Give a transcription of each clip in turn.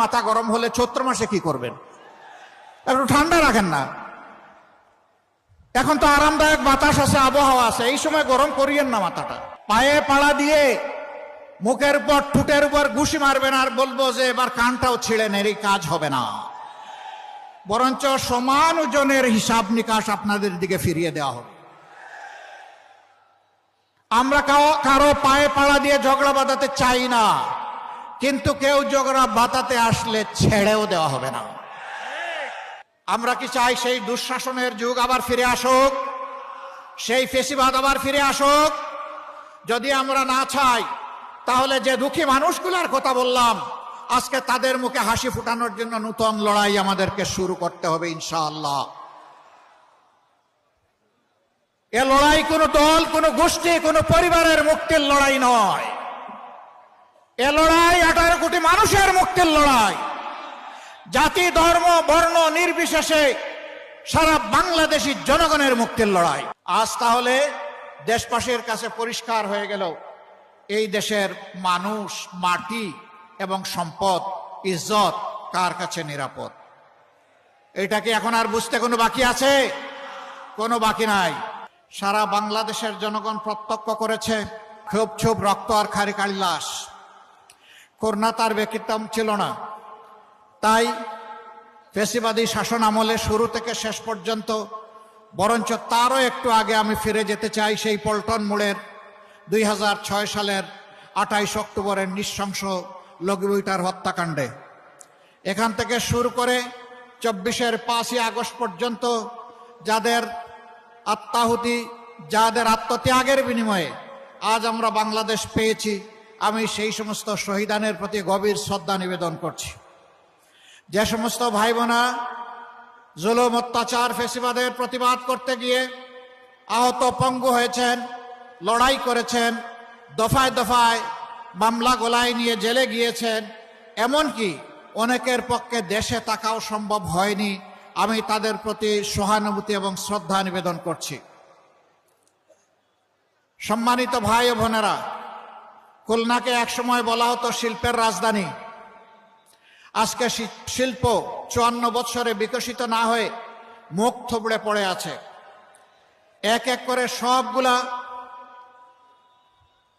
মাথা গরম হলে চৈত্র মাসে কি করবেন? একটু ঠান্ডা রাখেন না। এখন তো আরামদায়ক বাতাস আছে, আবহাওয়া আছে, এই সময় গরম করিয়েন না মাথাটা। পায়ে পাড়া দিয়ে মুখের উপর ঠুটের উপর ঘুষি মারবেন আর বলবো যে এবার কানটাও ছিঁড়ে নেন, এই কাজ হবে না। বরঞ্চ সমান ওজনের হিসাব নিকাশ আপনাদের দিকে ফিরিয়ে দেওয়া হবে। আমরা কারো পায়ে পাড়া দিয়ে ঝগড়া বাঁধাতে চাই না, কিন্তু কেউ ঝগড়া বাঁধাতে আসলে ছেড়েও দেওয়া হবে না। আমরা কি চাই সেই দুঃশাসনের যুগ আবার ফিরে আসুক, সেই ফেসিবাদ আবার ফিরে আসুক? যদি আমরা না চাই, তাহলে যে দুঃখী মানুষগুলোর কথা বললাম, আজকে তাদের মুখে হাসি ফুটানোর জন্য নতুন লড়াই আমাদেরকে শুরু করতে হবে ইনশাআল্লাহ। এ লড়াই কোনো দল, কোনো গোষ্ঠী, কোনো পরিবারের মুক্তির লড়াই নয়। এ লড়াই 18 কোটি মানুষের মুক্তির লড়াই। জাতি, ধর্ম, বর্ণ নির্বিশেষে সারা বাংলাদেশী জনগণের মুক্তির লড়াই। আজ তাহলে দেশবাসীর কাছে পরিষ্কার হয়ে গেল এই দেশের মানুষ, মাটি এবং সম্পদ, ইজ্জত কার কাছে নিরাপদ। এটা কি এখন আর বুঝতে কোনো বাকি আছে? কোনো বাকি নাই। সারা বাংলাদেশের জনগণ প্রত্যক্ষ করেছে ক্ষোভ, ছোপ, রক্ত আর খারিকারি লাশ। করোনা তার ব্যতিক্রম ছিল না। তাই ফ্যাসিবাদী শাসন আমলে শুরু থেকে শেষ পর্যন্ত, বরঞ্চ তারও একটু আগে আমি ফিরে যেতে চাই সেই পল্টন মোড়ের 2006 সালের 28 অক্টোবরের নৃশংস লগিবইটার হত্যাকাণ্ডে। এখান থেকে শুরু করে 24-এর 5ই আগস্ট পর্যন্ত যাদের আত্মাহুতি, যাদের আত্মত্যাগের বিনিময়ে আজ আমরা বাংলাদেশ পেয়েছি, আমি সেই সমস্ত শহীদানের প্রতি গভীর শ্রদ্ধা নিবেদন করছি। যে সমস্ত ভাই বোনা জুলুম, অত্যাচার, ফ্যাসিবাদের প্রতিবাদ করতে গিয়ে আহত, পঙ্গু হয়েছেন, লড়াই করেছেন, দফায় দফায় মামলা গলায় নিয়ে জেলে গিয়েছেন, এমনকি অনেকের পক্ষে দেশে থাকাও সম্ভব হয়নি, আমি তাদের প্রতি সহানুভূতি এবং শ্রদ্ধা নিবেদন করছি। সম্মানিত ভাই ও বোনেরা, খুলনাকে একসময় বলা হতো শিল্পের রাজধানী। আজকে শিল্প 54 বছরে বিকশিত না হয়ে মুখ থুবড়ে পড়ে আছে। এক এক করে সবগুলা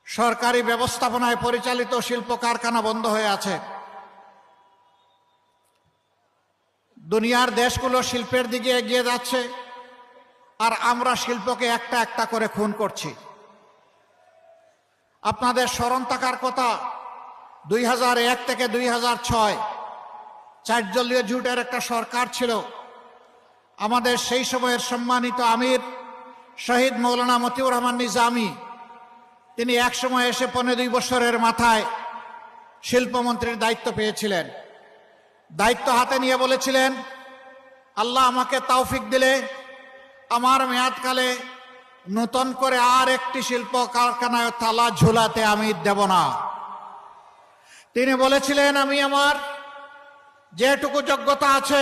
সরকারি ব্যবস্থাপনায় পরিচালিত শিল্প কারখানা বন্ধ হয়ে আছে। দুনিয়ার দেশগুলো শিল্পের দিকে এগিয়ে যাচ্ছে, আর আমরা শিল্পকে একটা একটা করে খুন করছি। আপনাদের স্মরণ থাকার কথা, 2001 থেকে 2006 4 দলীয় জোটের একটা সরকার ছিল। আমাদের সেই সময়ের সম্মানিত আমির শহীদ মৌলানা মতিউর রহমান নিজামী, তিনি এক সময় এসে 15 বছরের মাথায় শিল্পমন্ত্রীর দায়িত্ব পেয়েছিলেন। দায়িত্ব হাতে নিয়ে বলেছিলেন, আল্লাহ আমাকে তৌফিক দিলে আমার মেয়াদকালে নতুন করে আর একটি শিল্প কারখানায় তালা ঝুলাতে আমি দেব না। তিনি বলেছিলেন, আমি আমার যেটুকু যোগ্যতা আছে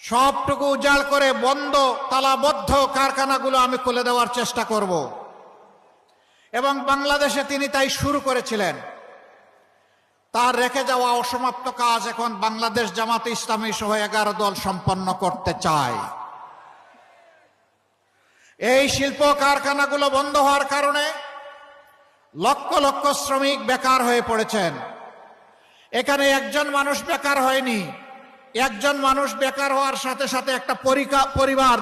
সবটুকু উজাড় করে বন্ধ, তালাবদ্ধ কারখানাগুলো আমি খুলে দেওয়ার চেষ্টা করব। এবং বাংলাদেশে তিনি তাই শুরু করেছিলেন। তার রেখে যাওয়া অসমাপ্ত কাজ এখন বাংলাদেশ জামাতে ইসলামী সহ 11 দল সম্পন্ন করতে চায়। এই শিল্প কারখানাগুলো বন্ধ হওয়ার কারণে লক্ষ লক্ষ শ্রমিক বেকার হয়ে পড়েছেন। এখানে একজন মানুষ বেকার হয়নি, একজন মানুষ বেকার হওয়ার সাথে সাথে একটা পরিবার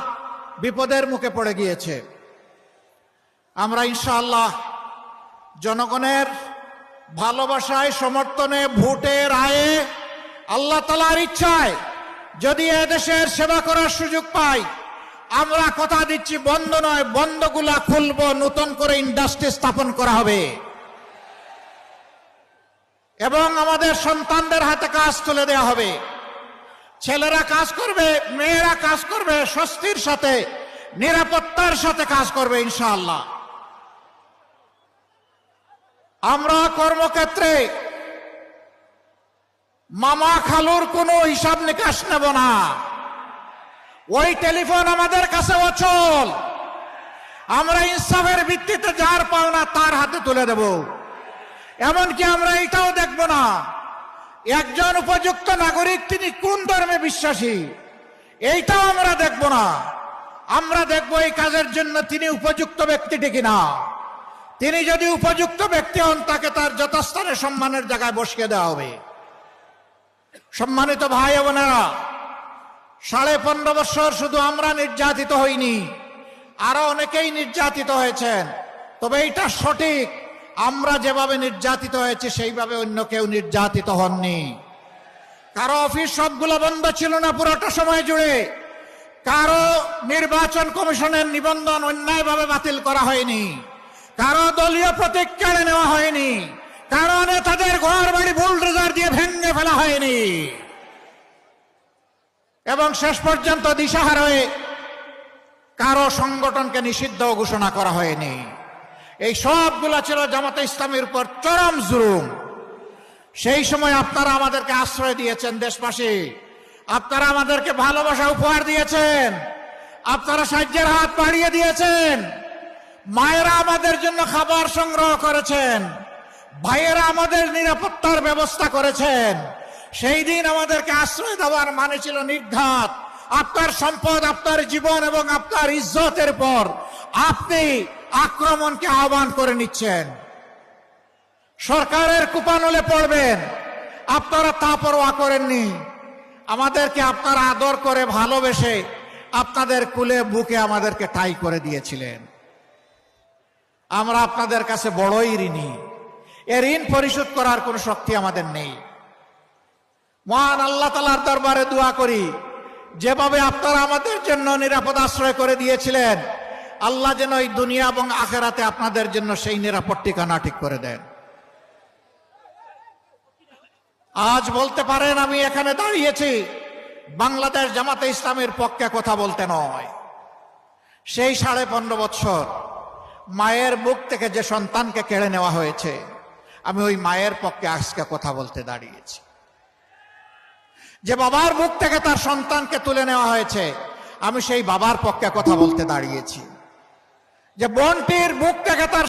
বিপদের মুখে পড়ে গিয়েছে। আমরা ইনশাআল্লাহ জনগণের ভালোবাসায়, সমর্থনে, ভোটে, রায়ে, আল্লাহ তাআলার ইচ্ছায় যদি এদেশের সেবা করার সুযোগ পাই, আমরা কথা দিচ্ছি বন্ধ নয়, বন্ধগুলা খুলবো, নতুন করে ইন্ডাস্ট্রি স্থাপন করা হবে এবং আমাদের সন্তানদের হাতে কাজ তুলে দেওয়া হবে। ছেলেরা কাজ করবে, মেয়েরা কাজ করবে, স্বস্তির সাথে, নিরাপত্তার সাথে কাজ করবে ইনশাআল্লাহ। আমরা কর্মক্ষেত্রে মামা খালুর কোনো হিসাব নিকাশ নেব না। ওই টেলিফোন আমাদের কাছে অচল। আমরা ইনসাফের ভিত্তিতে যার পাওনা তার হাতে তুলে দেব। এমনকি আমরা এটাও দেখব না একজন উপযুক্ত নাগরিক তিনি কোন ধর্মে বিশ্বাসী এইটাও আমরা দেখব না। আমরা দেখব এই কাজের জন্য তিনি উপযুক্ত ব্যক্তিটি কিনা। তিনি যদি উপযুক্ত ব্যক্তি হন তাকে তার যথাস্থানে সম্মানের জায়গায় বসিয়ে দেওয়া হবে। সম্মানিত ভাই ও বোনেরা, 15.5 বছর শুধু আমরা নির্যাতিত হইনি, আরো অনেকেই নির্যাতিত হয়েছেন। তবে এইটা সঠিক, আমরা যেভাবে নির্যাতিত হয়েছে সেইভাবে অন্য কেউ নির্যাতিত হননি। কারো অফিস সবগুলো বন্ধ ছিল না পুরোটা সময় জুড়ে। কারো নির্বাচন কমিশনের নিবন্ধন অন্যায়ভাবে বাতিল করা হয়নি। কারো দলীয় প্রতীক কেড়ে নেওয়া হয়নি। কারো নেতাদের ঘর বাড়ি বুলডোজার দিয়ে ভেঙে ফেলা হয়নি। এবং শেষ পর্যন্ত দিশাহারা হয়ে কারো সংগঠনকে নিষিদ্ধ ঘোষণা করা হয়নি। এই সবগুলা ছিল জামাতে ইসলামীর উপর চরম জুলুম। সেই সময় আপনারা আমাদেরকে আশ্রয় দিয়েছেন দেশবাসী, আপনারা আমাদেরকে ভালোবাসা উপহার দিয়েছেন, আপনারা সাহায্যের হাত বাড়িয়ে দিয়েছেন। মায়েরা আমাদের জন্য খাবার সংগ্রহ করেছেন, ভাইয়েরা আমাদের নিরাপত্তার ব্যবস্থা করেছেন। সেই দিন আমাদেরকে আশ্রয় দেওয়ার মানে ছিল নির্ঘাত। আপনার সম্পদ, আপনার জীবন এবং আপনার ইজ্জতের পর আপনি আক্রমণকে আহ্বান করে নিচ্ছেন। সরকারের কুপানলে পড়বেন, আপনারা তা পরোয়া করেননি। আমাদেরকে আপনারা আদর করে ভালোবেসে আপনাদের কুলে বুকে আমাদেরকে ঠাঁই করে দিয়েছিলেন। আমরা আপনাদের কাছে বড়ই ঋণী। এ ঋণ পরিশোধ করার কোন শক্তি আমাদের নেই। মহান আল্লাহ তাআলার দরবারে দোয়া করি, যেভাবে আপনারা আমাদের জন্য নিরাপদ আশ্রয় করে দিয়েছিলেন, আল্লাহ যেন এই দুনিয়া এবং আখিরাতে আপনাদের জন্য সেই নিরাপদ ঠিকানা ঠিক করে দেন। আজ বলতে পারেন আমি এখানে দাঁড়িয়েছি বাংলাদেশ জামাতে ইসলামের পক্ষে কথা বলতে নয়। সেই 15.5 বছর মায়ের বুক থেকে যে সন্তানকে কেড়ে নেওয়া হয়েছে, আমি ওই মায়ের পক্ষে আজকে কথা বলতে দাঁড়িয়েছি। যে বাবার বুক থেকে তার সন্তানকে তুলে নেওয়া হয়েছে, আমি সেই বাবার পক্ষে কথা বলতে দাঁড়িয়েছি। যে বোনটির বুক থেকে তার